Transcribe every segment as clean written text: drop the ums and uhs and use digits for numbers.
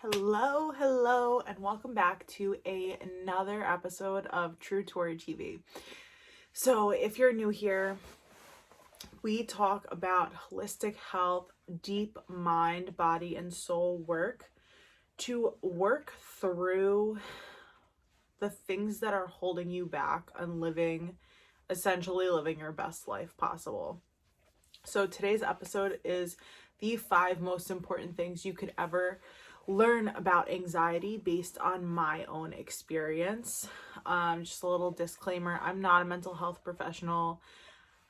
Hello, and welcome back to another episode of True Tory TV. So, if you're new here, we talk about holistic health, deep mind, body, and soul work to work through the things that are holding you back on essentially living your best life possible. So, today's episode is the 5 most important things you could ever learn about anxiety based on my own experience. Just a little disclaimer, I'm not a mental health professional.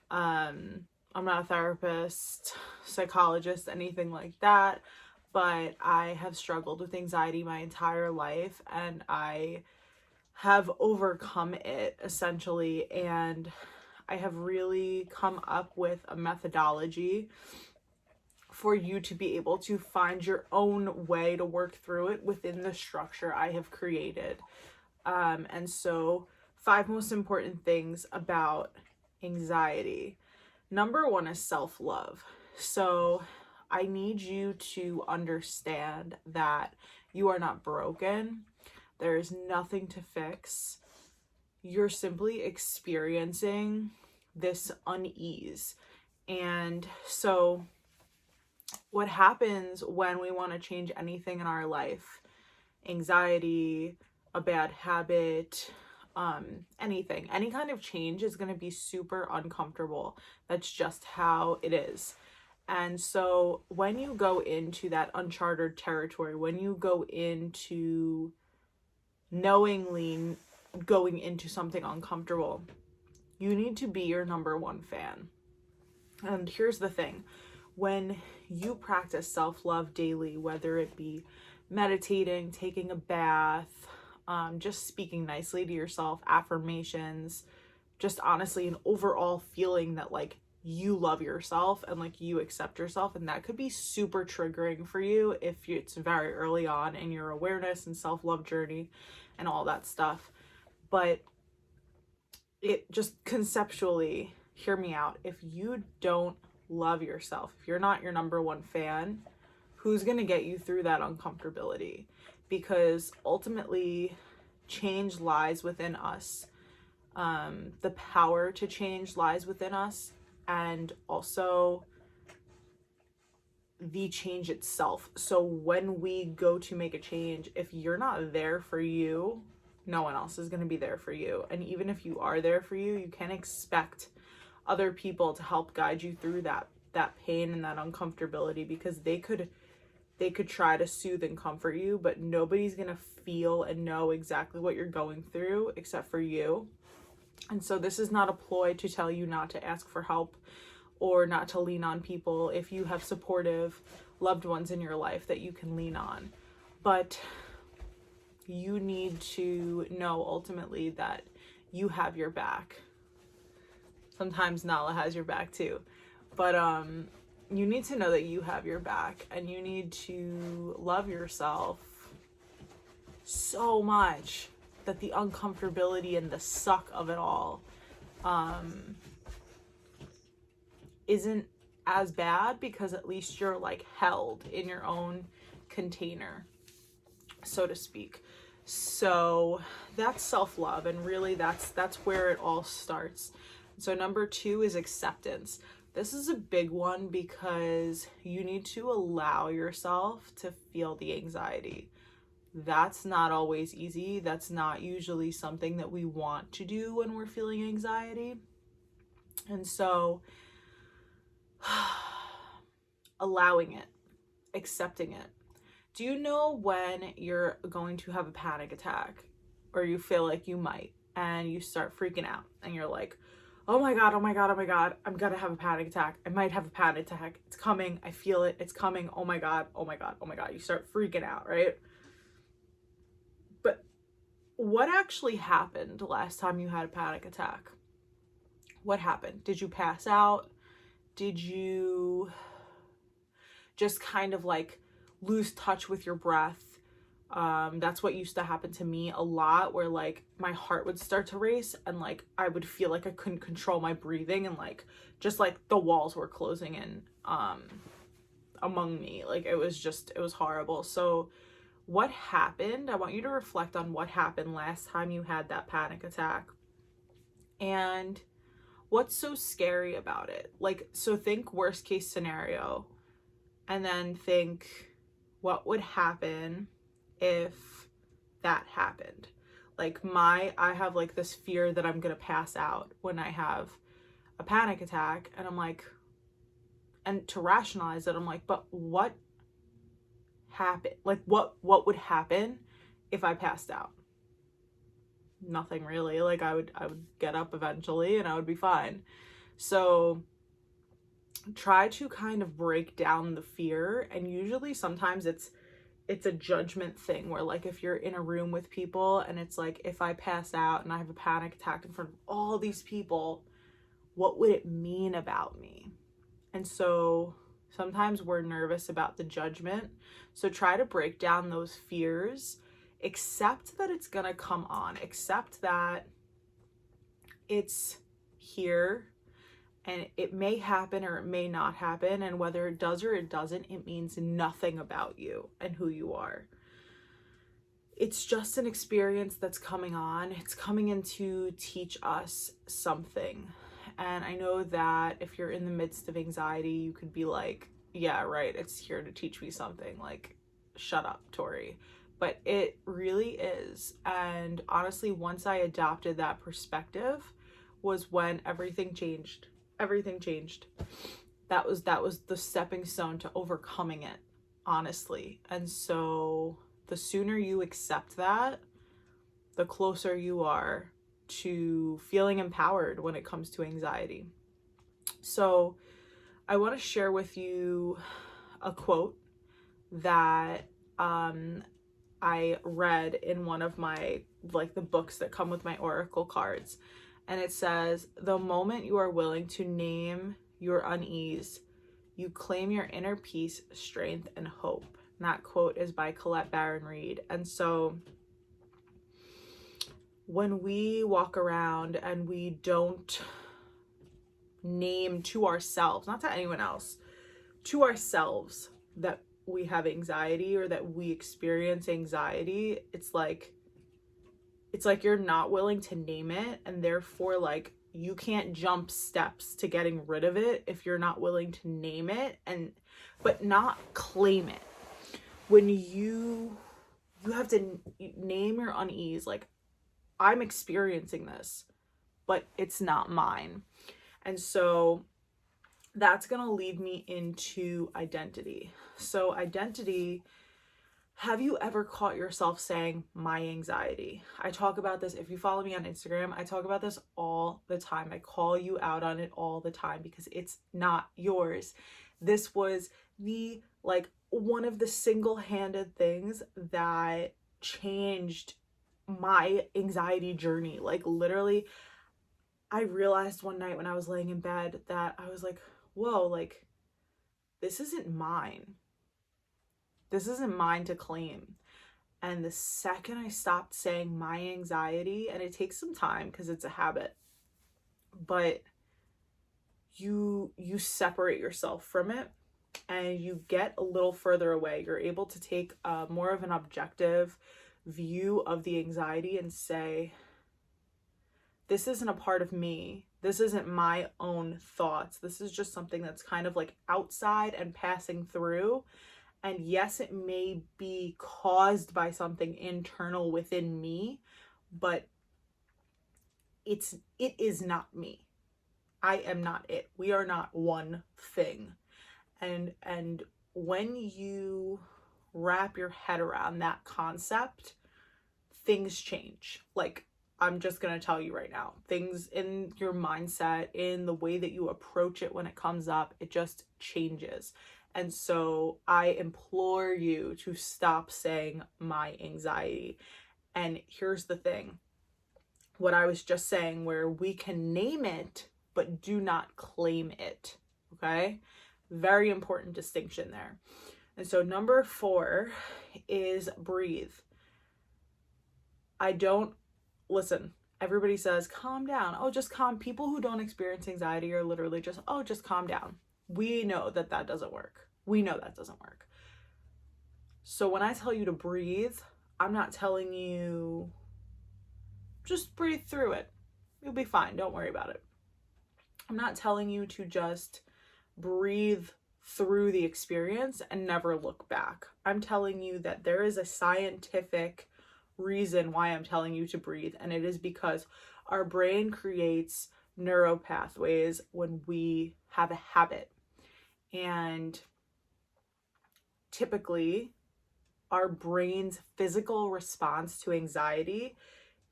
I'm not a therapist, psychologist, anything like that, but I have struggled with anxiety my entire life and I have overcome it essentially, and I have really come up with a methodology for you to be able to find your own way to work through it within the structure I have created. And so 5 most important things about anxiety. Number 1 is self-love. So I need you to understand that you are not broken. There is nothing to fix. You're simply experiencing this unease. And so what happens when we want to change anything in our life, anxiety, a bad habit, anything, any kind of change is going to be super uncomfortable. That's just how it is. And so when you go into that uncharted territory, when you go into knowingly going into something uncomfortable, you need to be your number 1 fan. And here's the thing. When you practice self-love daily, whether it be meditating, taking a bath, just speaking nicely to yourself, affirmations, just honestly an overall feeling that like you love yourself and like you accept yourself, and that could be super triggering for you if it's very early on in your awareness and self-love journey and all that stuff. But it just conceptually, hear me out, if you don't love yourself, if you're not your number 1 fan, who's going to get you through that uncomfortability? Because ultimately change lies within us. The power to change lies within us, and also the change itself. So when we go to make a change, if you're not there for you, no one else is going to be there for you. And even if you are there for you, you can't expect other people to help guide you through that pain and that uncomfortability, because they could try to soothe and comfort you, but nobody's gonna feel and know exactly what you're going through except for you. And so this is not a ploy to tell you not to ask for help or not to lean on people if you have supportive loved ones in your life that you can lean on. But you need to know ultimately that you have your back. Sometimes Nala has your back too. But you need to know that you have your back, and you need to love yourself so much that the uncomfortability and the suck of it all isn't as bad, because at least you're like held in your own container, so to speak. So that's self-love, and really that's where it all starts. So number 2 is acceptance. This is a big one because you need to allow yourself to feel the anxiety. That's not always easy. That's not usually something that we want to do when we're feeling anxiety. And so allowing it, accepting it. Do you know when you're going to have a panic attack, or you feel like you might, and you start freaking out and you're like, oh my God, I'm gonna have a panic attack. I might have a panic attack. It's coming. I feel it. It's coming. Oh my God. You start freaking out, right? But what actually happened last time you had a panic attack? What happened? Did you pass out? Did you just kind of like lose touch with your breath? That's what used to happen to me a lot, where like my heart would start to race and like I would feel like I couldn't control my breathing, and like just like the walls were closing in among me. Like it was horrible. So what happened. I want you to reflect on what happened last time you had that panic attack. And what's so scary about it? Like, so think worst case scenario, and then think what would happen if that happened. Like I have like this fear that I'm gonna pass out when I have a panic attack, and I'm like, and to rationalize it, I'm like, but what happened? Like what would happen if I passed out? Nothing really. Like I would get up eventually and I would be fine. So try to kind of break down the fear, and usually sometimes it's a judgment thing where, like, if you're in a room with people and it's like, if I pass out and I have a panic attack in front of all these people, what would it mean about me? And so sometimes we're nervous about the judgment. So try to break down those fears, accept that it's gonna come on, accept that it's here and it may happen or it may not happen, and whether it does or it doesn't, it means nothing about you and who you are. It's just an experience that's coming on. It's coming in to teach us something. And I know that if you're in the midst of anxiety, you could be like, yeah, right, it's here to teach me something. Like, shut up, Tori. But it really is. And honestly, once I adopted that perspective was when everything changed. Everything changed. That was the stepping stone to overcoming it, honestly. And so the sooner you accept that, the closer you are to feeling empowered when it comes to anxiety. So I want to share with you a quote that I read in one of my, like, the books that come with my oracle cards. And it says, the moment you are willing to name your unease, you claim your inner peace, strength, and hope. And that quote is by Colette Baron Reed. And so when we walk around and we don't name to ourselves, not to anyone else, to ourselves, that we have anxiety or that we experience anxiety, it's like you're not willing to name it, and therefore, like, you can't jump steps to getting rid of it if you're not willing to name it but not claim it. When you have to name your unease, like, I'm experiencing this, but it's not mine. And so that's going to lead me into identity. So identity, have you ever caught yourself saying my anxiety? I talk about this. If you follow me on Instagram, I talk about this all the time. I call you out on it all the time because it's not yours. This was one of the single-handed things that changed my anxiety journey. Like, literally, I realized one night when I was laying in bed that I was like, whoa, like, this isn't mine. This isn't mine to claim. And the second I stopped saying my anxiety, and it takes some time because it's a habit, but you separate yourself from it and you get a little further away. You're able to take more of an objective view of the anxiety and say, this isn't a part of me. This isn't my own thoughts. This is just something that's kind of like outside and passing through. And yes, it may be caused by something internal within me, but it is not me. I am not it. We are not one thing. And when you wrap your head around that concept, things change. Like, I'm just going to tell you right now, things in your mindset, in the way that you approach it when it comes up, it just changes. And so I implore you to stop saying my anxiety. And here's the thing, what I was just saying, where we can name it, but do not claim it. Okay? Very important distinction there. And so number 4 is breathe. Listen, everybody says, calm down. Oh, just calm. People who don't experience anxiety are literally just, oh, just calm down. We know that doesn't work. We know that doesn't work. So when I tell you to breathe, I'm not telling you just breathe through it. You'll be fine. Don't worry about it. I'm not telling you to just breathe through the experience and never look back. I'm telling you that there is a scientific reason why I'm telling you to breathe, and it is because our brain creates neural pathways when we have a habit. And typically, our brain's physical response to anxiety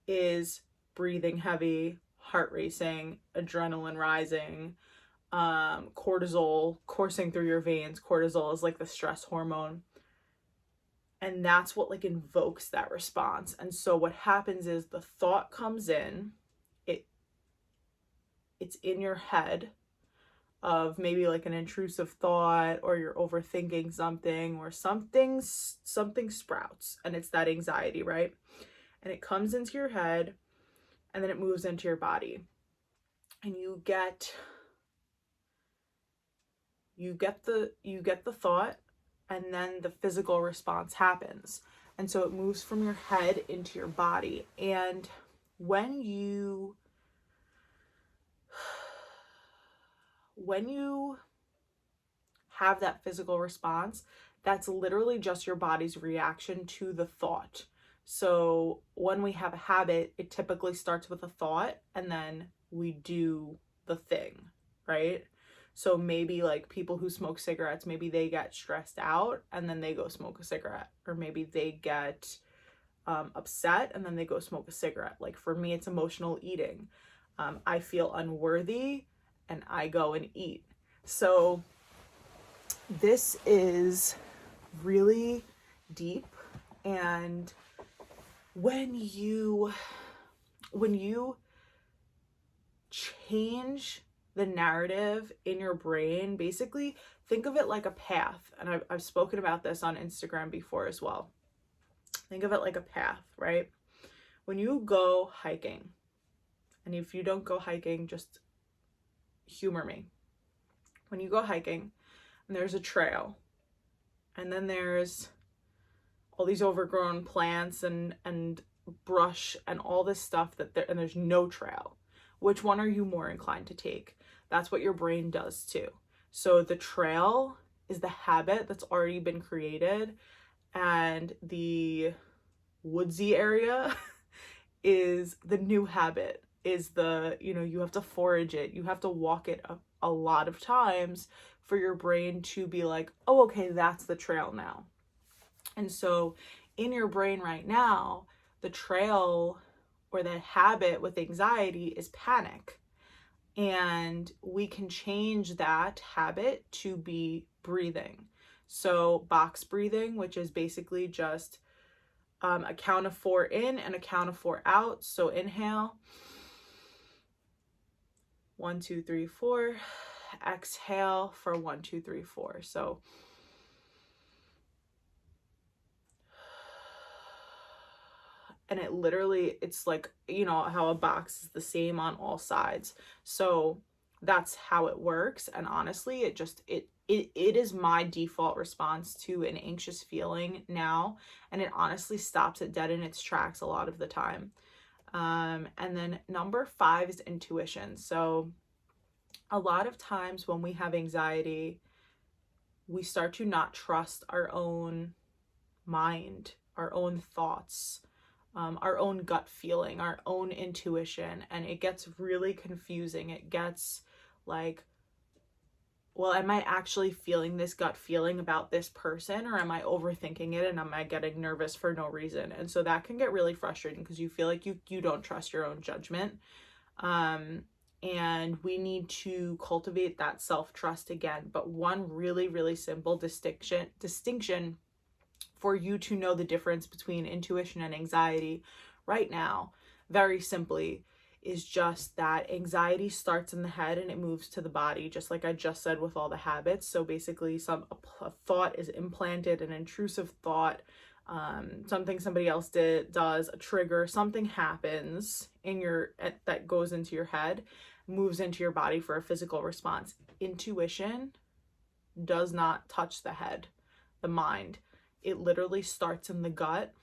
is breathing heavy, heart racing, adrenaline rising, cortisol coursing through your veins. Cortisol is like the stress hormone. And that's what like invokes that response. And so what happens is the thought comes in, it's in your head of maybe like an intrusive thought, or you're overthinking something, or something sprouts, and it's that anxiety, right? And it comes into your head and then it moves into your body. And you get the thought, and then the physical response happens. And so it moves from your head into your body. And when you have that physical response, that's literally just your body's reaction to the thought. So when we have a habit, it typically starts with a thought and then we do the thing, right? So maybe like people who smoke cigarettes, maybe they get stressed out and then they go smoke a cigarette, or maybe they get upset and then they go smoke a cigarette. Like for me, it's emotional eating. I feel unworthy and I go and eat. So this is really deep, and when you change the narrative in your brain, basically think of it like a path. And I've spoken about this on Instagram before as well. Think of it like a path, right? When you go hiking, and if you don't go hiking, just humor me. When you go hiking and there's a trail, and then there's all these overgrown plants and brush and all this stuff and there's no trail, which one are you more inclined to take? That's what your brain does too. So the trail is the habit that's already been created, and the woodsy area is the new habit, is the, you have to forage it, you have to walk it a lot of times for your brain to be like, oh, okay, that's the trail now. And so in your brain right now, the trail or the habit with anxiety is panic. And we can change that habit to be breathing. So box breathing, which is basically just a count of 4 in and a count of 4 out. So inhale, 1, 2, 3, 4. Exhale for 1, 2, 3, 4. So and it literally, it's like, how a box is the same on all sides. So that's how it works. And honestly, it is my default response to an anxious feeling now. And it honestly stops it dead in its tracks a lot of the time. And then number 5 is intuition. So a lot of times when we have anxiety, we start to not trust our own mind, our own thoughts, our own gut feeling, our own intuition, and it gets really confusing. It gets like, well, am I actually feeling this gut feeling about this person, or am I overthinking it and am I getting nervous for no reason? And so that can get really frustrating because you feel like you don't trust your own judgment. And we need to cultivate that self-trust again. But one really, really simple distinction for you to know the difference between intuition and anxiety right now, very simply, is just that anxiety starts in the head and it moves to the body, just like I just said with all the habits. So basically a thought is implanted, an intrusive thought, something somebody else does, a trigger, something happens that goes into your head, moves into your body for a physical response. Intuition does not touch the head, the mind. it literally starts in the gut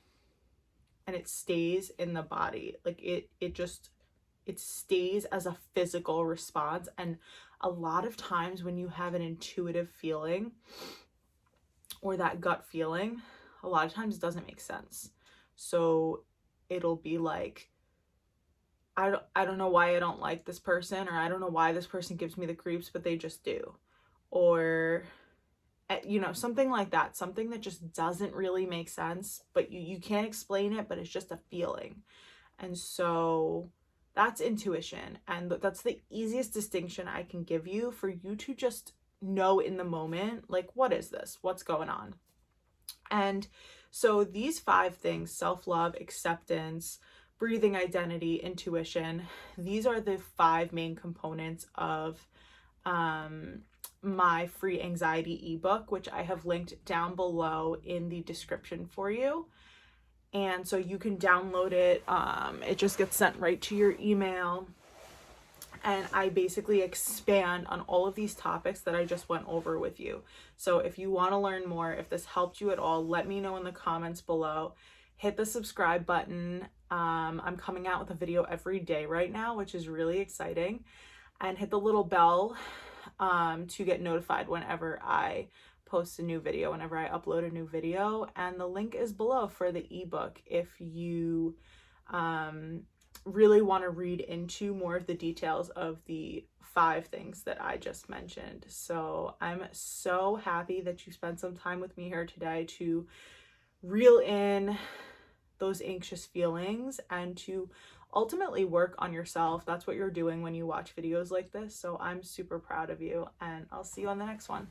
and it stays in the body. Like it stays as a physical response. And a lot of times when you have an intuitive feeling or that gut feeling, a lot of times it doesn't make sense. So it'll be like, I don't know why I don't like this person, or I don't know why this person gives me the creeps, but they just do. Or, you know, something like that, something that just doesn't really make sense, but you can't explain it, but it's just a feeling. And so that's intuition. And that's the easiest distinction I can give you for you to just know in the moment, like, what is this? What's going on? And so these 5 things, self-love, acceptance, breathing, identity, intuition, these are the 5 main components of my free anxiety ebook, which I have linked down below in the description for you. And so you can download it. It just gets sent right to your email. And I basically expand on all of these topics that I just went over with you. So if you want to learn more, if this helped you at all, let me know in the comments below. Hit the subscribe button. I'm coming out with a video every day right now, which is really exciting. And hit the little bell to get notified whenever I post a new video, whenever I upload a new video. And the link is below for the ebook if you really want to read into more of the details of the 5 things that I just mentioned. So I'm so happy that you spent some time with me here today to reel in those anxious feelings and to ultimately work on yourself. That's what you're doing when you watch videos like this. So I'm super proud of you, and I'll see you on the next one.